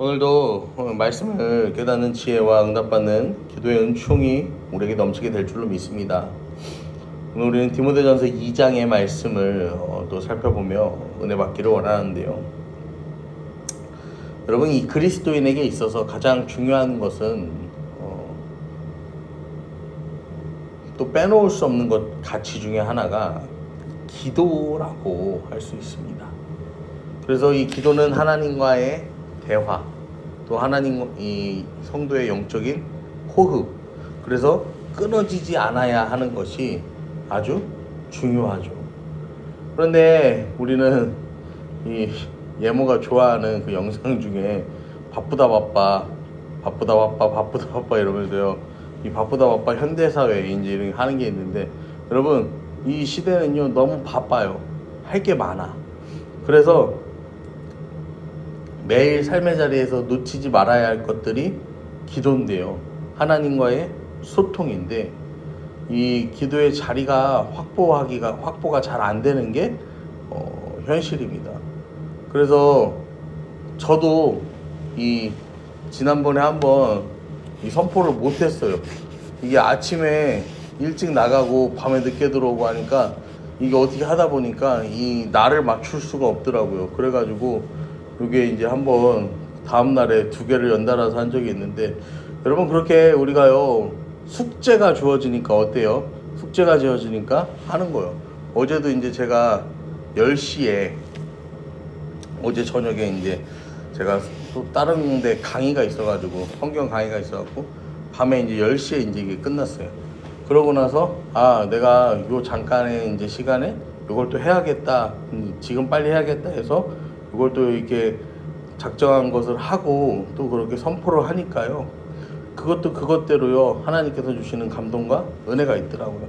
오늘도 말씀을 깨닫는 지혜와 응답받는 기도의 은총이 우리에게 넘치게 될 줄로 믿습니다. 오늘 우리는 디모데전서 2장의 말씀을 또 살펴보며 은혜 받기를 원하는데요. 여러분, 이 그리스도인에게 있어서 가장 중요한 것은 또 빼놓을 수 없는 것 가치 중에 하나가 기도라고 할 수 있습니다. 그래서 이 기도는 하나님과의 대화, 또 하나님 이 성도의 영적인 호흡, 그래서 끊어지지 않아야 하는 것이 아주 중요하죠. 그런데 우리는 이 예모가 좋아하는 그 영상 중에 바쁘다 바빠 이러면서요, 이 바쁘다 바빠 현대사회 이제 이런 하는 게 있는데, 여러분 이 시대는요 너무 바빠요. 할 게 많아. 그래서 매일 삶의 자리에서 놓치지 말아야 할 것들이 기도인데요, 하나님과의 소통인데, 이 기도의 자리가 확보가 잘 안 되는 게 현실입니다. 그래서 저도 이 지난번에 한번 이 선포를 못했어요. 이게 아침에 일찍 나가고 밤에 늦게 들어오고 하니까 이게 어떻게 하다 보니까 이 날을 맞출 수가 없더라고요. 그래가지고 이게 이제 한번 다음날에 2개를 연달아서 한 적이 있는데, 여러분 그렇게 우리가요 숙제가 주어지니까 어때요? 숙제가 지어지니까 하는 거예요. 어제도 이제 제가 10시에 어제 저녁에 이제 제가 또 다른 데 강의가 있어가지고, 성경 강의가 있어갖고 밤에 이제 10시에 이제 이게 끝났어요. 그러고 나서 내가 요 잠깐의 이제 시간에 이걸 또 해야겠다, 지금 빨리 해야겠다 해서 이걸 또 이렇게 작정한 것을 하고 또 그렇게 선포를 하니까요, 그것도 그것대로요 하나님께서 주시는 감동과 은혜가 있더라고요.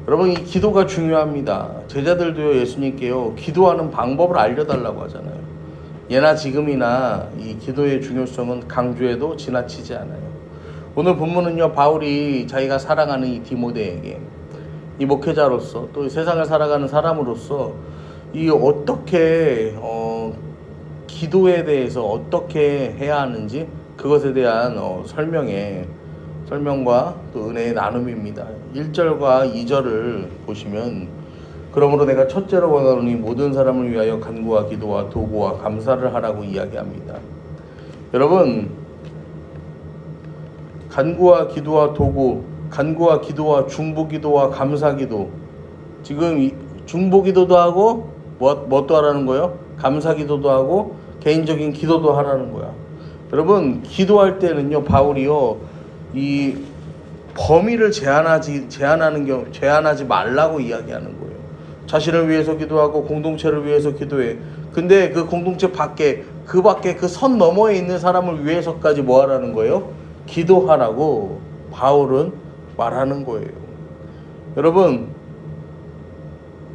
여러분, 이 기도가 중요합니다. 제자들도요 예수님께요 기도하는 방법을 알려달라고 하잖아요. 예나 지금이나 이 기도의 중요성은 강조해도 지나치지 않아요. 오늘 본문은요, 바울이 자기가 사랑하는 이 디모데에게, 이 목회자로서 또 세상을 살아가는 사람으로서 이 어떻게 기도에 대해서 어떻게 해야 하는지 그것에 대한 설명과 또 은혜의 나눔입니다. 1절과 2절을 보시면, 그러므로 내가 첫째로 원하노니 모든 사람을 위하여 간구와 기도와 도구와 감사를 하라고 이야기합니다. 여러분, 간구와 기도와 도구, 간구와 기도와 중보기도와 감사기도, 지금 중보기도도 하고 뭣도 하라는 거예요? 감사기도도 하고 개인적인 기도도 하라는 거야. 여러분, 기도할 때는요 바울이요 이 범위를 제한하지 말라고 이야기하는 거예요. 자신을 위해서 기도하고 공동체를 위해서 기도해. 근데 그 공동체 밖에 그 선 너머에 있는 사람을 위해서까지 뭐 하라는 거예요? 기도하라고 바울은 말하는 거예요. 여러분,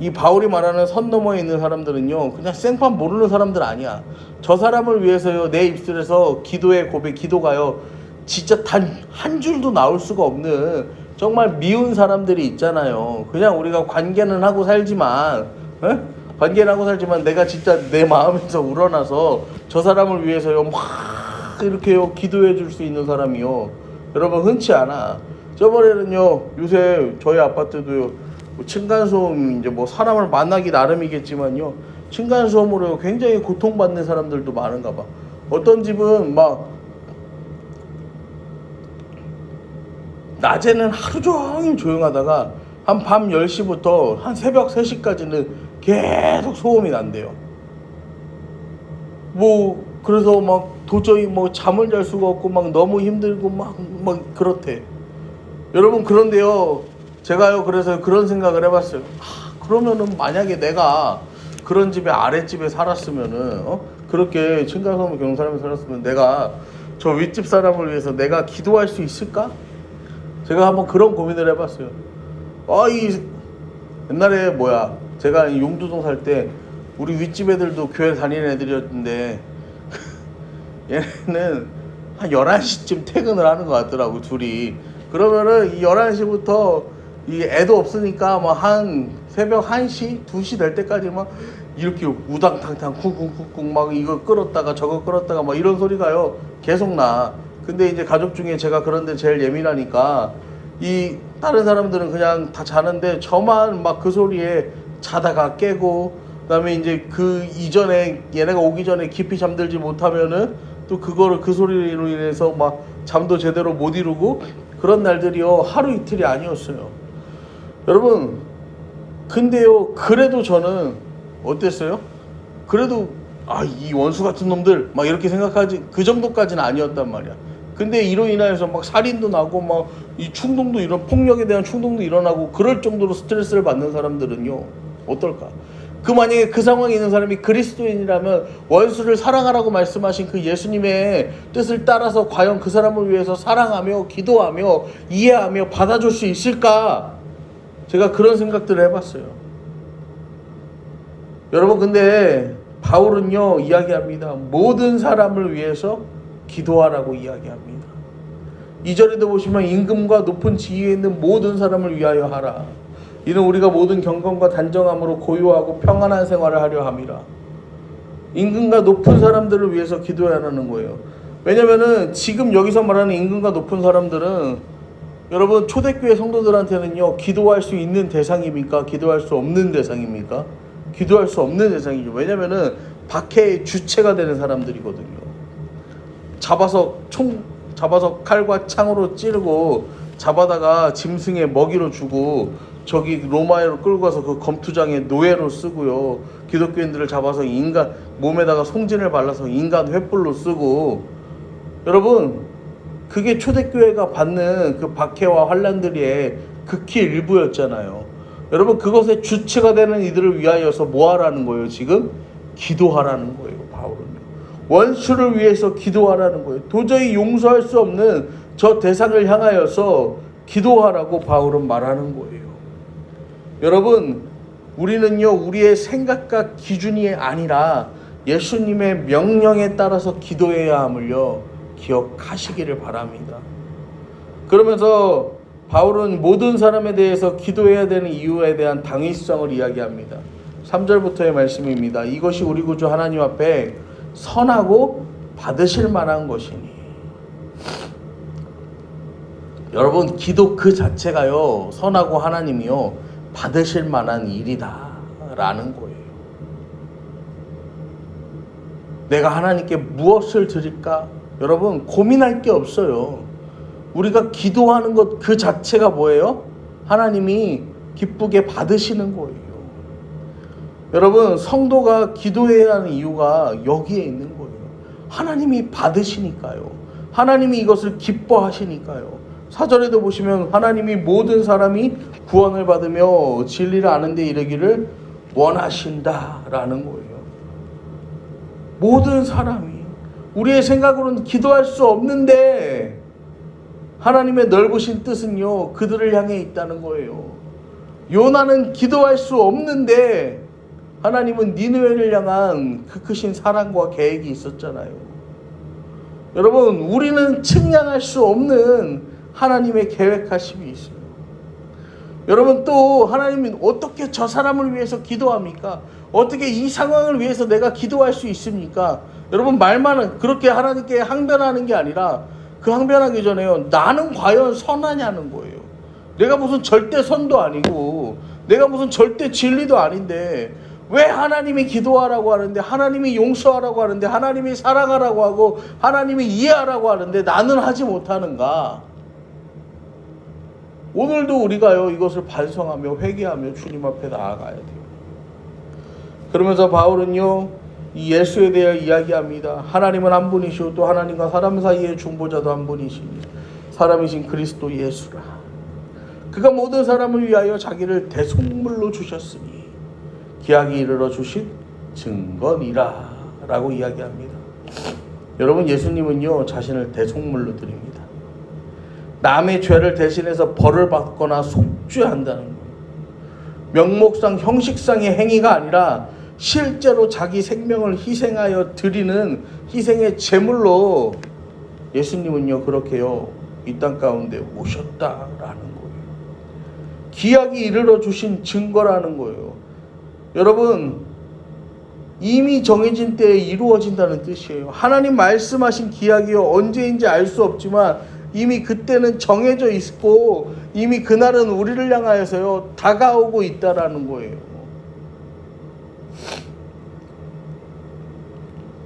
이 바울이 말하는 선 너머에 있는 사람들은요 그냥 생판 모르는 사람들 아니야. 저 사람을 위해서요 내 입술에서 기도의 고백, 기도가요 진짜 단 한 줄도 나올 수가 없는 정말 미운 사람들이 있잖아요. 그냥 우리가 관계는 하고 살지만 내가 진짜 내 마음에서 우러나서 저 사람을 위해서요 막 이렇게요 기도해 줄 수 있는 사람이요, 여러분 흔치 않아. 저번에는요, 요새 저희 아파트도요 층간소음, 이제 뭐 사람을 만나기 나름이겠지만요, 층간소음으로 굉장히 고통받는 사람들도 많은가 봐. 어떤 집은 막 낮에는 하루 종일 조용하다가 한 밤 10시부터 한 새벽 3시까지는 계속 소음이 난대요. 그래서 막 도저히 잠을 잘 수가 없고 막 너무 힘들고 막 그렇대. 여러분, 그런데요 제가요 그래서 그런 생각을 해봤어요. 그러면은 만약에 내가 그런 집에 아랫집에 살았으면은 그렇게 층간소음 겪는 사람이 살았으면 내가 저 윗집 사람을 위해서 내가 기도할 수 있을까? 제가 한번 그런 고민을 해봤어요. 옛날에 제가 용두동 살 때 우리 윗집 애들도 교회 다니는 애들이었는데 얘는 한 11시쯤 퇴근을 하는 것 같더라고, 둘이. 그러면은 이 11시부터 이 애도 없으니까 한 새벽 1시, 2시 될 때까지 이렇게 우당탕탕 쿵쿵쿵쿵 막 이거 끌었다가 저거 끌었다가 막 이런 소리가요 계속 나. 근데 이제 가족 중에 제가 그런데 제일 예민하니까 이 다른 사람들은 그냥 다 자는데 저만 막 그 소리에 자다가 깨고, 그다음에 이제 그 이전에 얘네가 오기 전에 깊이 잠들지 못하면은 또 그거를 그 소리로 인해서 막 잠도 제대로 못 이루고 그런 날들이요 하루 이틀이 아니었어요. 여러분 근데요 그래도 저는 어땠어요? 그래도 이 원수 같은 놈들 막 이렇게 생각하지, 그 정도까지는 아니었단 말이야. 근데 이로 인하여서 막 살인도 나고 막 이 충동도 이런 폭력에 대한 충동도 일어나고 그럴 정도로 스트레스를 받는 사람들은요 어떨까? 그 만약에 그 상황에 있는 사람이 그리스도인이라면 원수를 사랑하라고 말씀하신 그 예수님의 뜻을 따라서 과연 그 사람을 위해서 사랑하며 기도하며 이해하며 받아줄 수 있을까? 제가 그런 생각들을 해봤어요. 여러분 근데 바울은요 이야기합니다. 모든 사람을 위해서 기도하라고 이야기합니다. 2절에도 보시면 임금과 높은 지위에 있는 모든 사람을 위하여 하라. 이는 우리가 모든 경건과 단정함으로 고요하고 평안한 생활을 하려 함이라. 임금과 높은 사람들을 위해서 기도해야 하는 거예요. 왜냐면은 지금 여기서 말하는 임금과 높은 사람들은 여러분 초대교회 성도들한테는요 기도할 수 있는 대상입니까? 기도할 수 없는 대상입니까? 기도할 수 없는 대상이죠. 왜냐면은 박해의 주체가 되는 사람들이거든요. 잡아서 칼과 창으로 찌르고 잡아다가 짐승의 먹이로 주고 저기 로마로 끌고 가서 그 검투장에 노예로 쓰고요. 기독교인들을 잡아서 인간 몸에다가 송진을 발라서 인간 횃불로 쓰고, 여러분 그게 초대교회가 받는 그 박해와 환난들의 극히 일부였잖아요. 여러분 그것의 주체가 되는 이들을 위하여서 뭐 하라는 거예요? 지금 기도하라는 거예요. 바울은요 원수를 위해서 기도하라는 거예요. 도저히 용서할 수 없는 저 대상을 향하여서 기도하라고 바울은 말하는 거예요. 여러분 우리는요 우리의 생각과 기준이 아니라 예수님의 명령에 따라서 기도해야 함을요 기억하시기를 바랍니다. 그러면서 바울은 모든 사람에 대해서 기도해야 되는 이유에 대한 당위성을 이야기합니다. 3절부터의 말씀입니다. 이것이 우리 구주 하나님 앞에 선하고 받으실 만한 것이니. 여러분 기도 그 자체가요 선하고 하나님이요 받으실 만한 일이다 라는 거예요. 내가 하나님께 무엇을 드릴까? 여러분 고민할 게 없어요. 우리가 기도하는 것 그 자체가 뭐예요? 하나님이 기쁘게 받으시는 거예요. 여러분 성도가 기도해야 하는 이유가 여기에 있는 거예요. 하나님이 받으시니까요. 하나님이 이것을 기뻐하시니까요. 4절에도 보시면 하나님이 모든 사람이 구원을 받으며 진리를 아는 데 이르기를 원하신다라는 거예요. 모든 사람이. 우리의 생각으로는 기도할 수 없는데 하나님의 넓으신 뜻은요 그들을 향해 있다는 거예요. 요나는 기도할 수 없는데 하나님은 니느웨를 향한 그 크신 사랑과 계획이 있었잖아요. 여러분 우리는 측량할 수 없는 하나님의 계획하심이 있어요. 여러분 또 하나님은 어떻게 저 사람을 위해서 기도합니까? 어떻게 이 상황을 위해서 내가 기도할 수 있습니까? 여러분 말만은 그렇게 하나님께 항변하는 게 아니라 그 항변하기 전에요 나는 과연 선하냐는 거예요. 내가 무슨 절대 선도 아니고 내가 무슨 절대 진리도 아닌데 왜 하나님이 기도하라고 하는데 하나님이 용서하라고 하는데 하나님이 사랑하라고 하고 하나님이 이해하라고 하는데 나는 하지 못하는가? 오늘도 우리가요 이것을 반성하며 회개하며 주님 앞에 나아가야 돼요. 그러면서 바울은요 이 예수에 대해 이야기합니다. 하나님은 한 분이시오 또 하나님과 사람 사이의 중보자도 한 분이시니 사람이신 그리스도 예수라. 그가 모든 사람을 위하여 자기를 대속물로 주셨으니 기약이 이르러 주신 증거니라 라고 이야기합니다. 여러분 예수님은요 자신을 대속물로 드립니다. 남의 죄를 대신해서 벌을 받거나 속죄한다는 거예요. 명목상 형식상의 행위가 아니라 실제로 자기 생명을 희생하여 드리는 희생의 제물로 예수님은요 그렇게요 이 땅 가운데 오셨다라는 거예요. 기약이 이르러 주신 증거라는 거예요. 여러분 이미 정해진 때에 이루어진다는 뜻이에요. 하나님 말씀하신 기약이요, 언제인지 알 수 없지만 이미 그때는 정해져 있고 이미 그날은 우리를 향하여서요 다가오고 있다라는 거예요.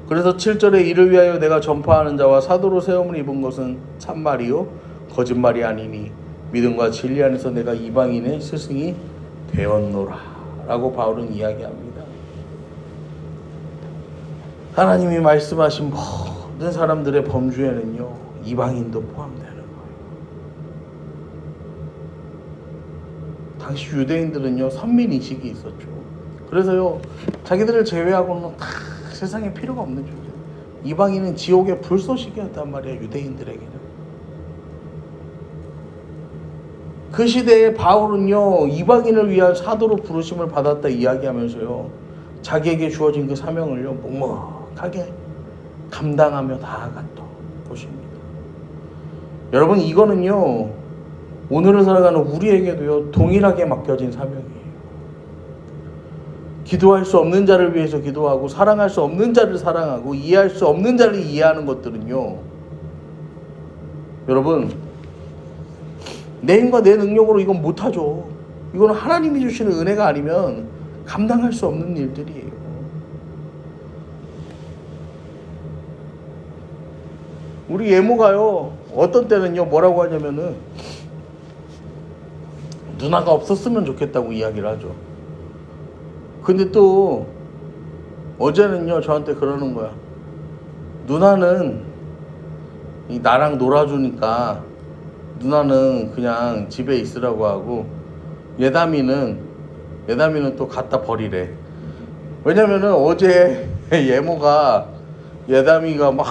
그래서 7절에 이를 위하여 내가 전파하는 자와 사도로 세움을 입은 것은 참말이요 거짓말이 아니니 믿음과 진리 안에서 내가 이방인의 스승이 되었노라 라고 바울은 이야기합니다. 하나님이 말씀하신 모든 사람들의 범주에는요 이방인도 포함되는 거예요. 당시 유대인들은요 선민의식이 있었죠. 그래서요 자기들을 제외하고는 다 세상에 필요가 없는 존재. 이방인은 지옥의 불쏘시개였단 말이에요. 유대인들에게는. 그 시대에 바울은요 이방인을 위한 사도로 부르심을 받았다 이야기하면서요 자기에게 주어진 그 사명을요 묵묵하게 감당하며 나아갔던 것입니다. 여러분 이거는요 오늘을 살아가는 우리에게도요 동일하게 맡겨진 사명이에요. 기도할 수 없는 자를 위해서 기도하고 사랑할 수 없는 자를 사랑하고 이해할 수 없는 자를 이해하는 것들은요 여러분 내 힘과 내 능력으로 이건 못하죠. 이건 하나님이 주시는 은혜가 아니면 감당할 수 없는 일들이에요. 우리 예모가요 어떤 때는요 뭐라고 하냐면은 누나가 없었으면 좋겠다고 이야기를 하죠. 근데 또 어제는요 저한테 그러는 거야. 누나는 나랑 놀아주니까 누나는 그냥 집에 있으라고 하고 예담이는 또 갖다 버리래. 왜냐면은 어제 예모가 예담이가 막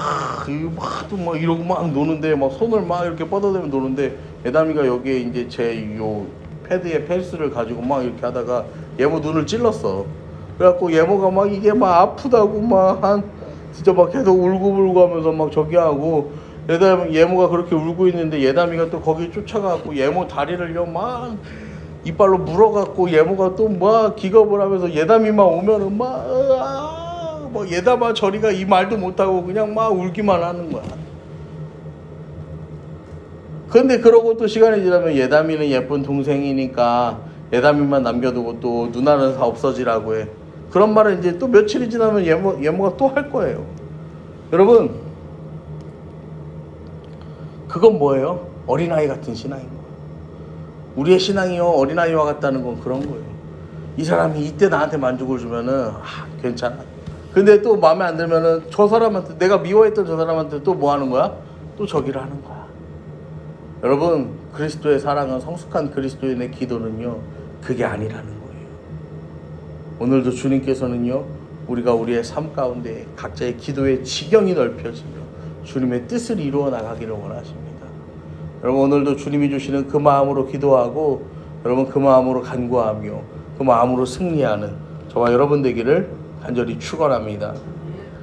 이러고 막 노는데 막 손을 막 이렇게 뻗어대면 노는데 예담이가 여기에 이제 제 요 패드에 펜슬을 가지고 막 이렇게 하다가 예모 눈을 찔렀어. 그래갖고 예모가 막 이게 막 아프다고 막 진짜 막 계속 울고불고 하면서 막 저기 하고 예모가 그렇게 울고 있는데 예담이가 또 거기 쫓아가고 예모 다리를요 막 이빨로 물어갖고 예모가 또 막 기겁을 하면서 예담이만 오면은 막 예담아 저리가 이 말도 못하고 그냥 막 울기만 하는 거야. 근데 그러고 또 시간이 지나면 예담이는 예쁜 동생이니까 예담이만 남겨두고 또 누나는 다 없어지라고 해. 그런 말을 이제 또 며칠이 지나면 예모가 또 할 거예요. 여러분 그건 뭐예요? 어린아이 같은 신앙인 거예요. 우리의 신앙이요 어린아이와 같다는 건 그런 거예요. 이 사람이 이때 나한테 만족을 주면은 괜찮아. 근데 또 마음에 안 들면은 저 사람한테 내가 미워했던 저 사람한테 또 뭐 하는 거야? 또 저기를 하는 거야. 여러분 그리스도의 사랑은 성숙한 그리스도인의 기도는요 그게 아니라는 거예요. 오늘도 주님께서는요 우리가 우리의 삶 가운데 각자의 기도의 지경이 넓혀지며 주님의 뜻을 이루어 나가기를 원하십니다. 여러분 오늘도 주님이 주시는 그 마음으로 기도하고 여러분 그 마음으로 간구하며 그 마음으로 승리하는 저와 여러분 되기를 간절히 축원합니다.